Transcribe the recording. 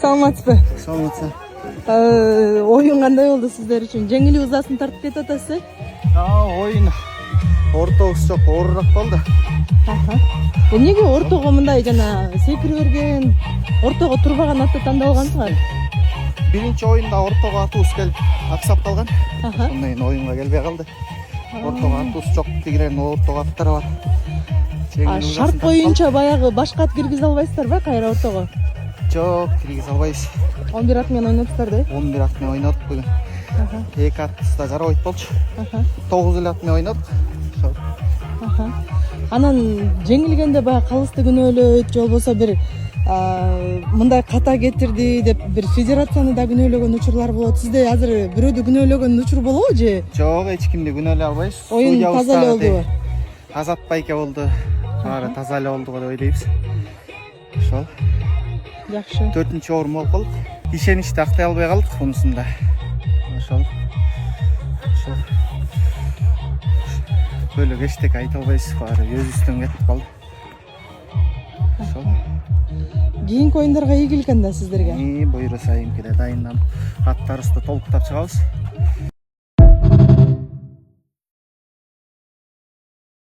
Саламатсызбы? Саламатсыз. Оюн кандай болду сиздер үчүн? Жеңил узасын тартып кетип атасыз? Оюн ортогусу жок, оорураак болду. Эмнеге ортого мындай жана секире берген, ортого турбаган атты тандалгансыңар? Биринчи оюнда ортого атыбыз келип аксап калган. Андан кийин оюнга келбей калды. Ортого атыбыз жок дегенен ортого аттар бар. Шарт боюнча баягы башка ат киргизе албайсыздарбы кайра ортого? Жок, киргизе албайбыз. 11 ат менен ойноптур да? 11 ат менен ойнодук бүгүн. Эки атыбыз да жарабайт болчу. 9 эле ат менен ойнодук. Анан жеңилгенде баягы калысты күнөөлөйт, же болбосо бир мындай ката кетирди деп бир федерацияны да күнөөлөгөн учурлар болот. Сизде азыр бирөөдү күнөөлөгөн учур болобу же? Жок, эч кимди күнөөлөй албайбыз. Оюн таза эле болдубу? Азат байке болду. Баары таза эле болду деп ойлойбуз. Ошол. Жакшы. 4-орун болуп калдык. Ишеничти актай албай калдык мунусунда. Ошол. Бөлөк эчтеке айта албайбыз, баары өзүбүздөн кетип калды. Ошол. Кийинки оюндарга ийгилик анда сиздерге. Буйруса кийинкиде дайынданып, аттарыбызды толуктап чыгабыз.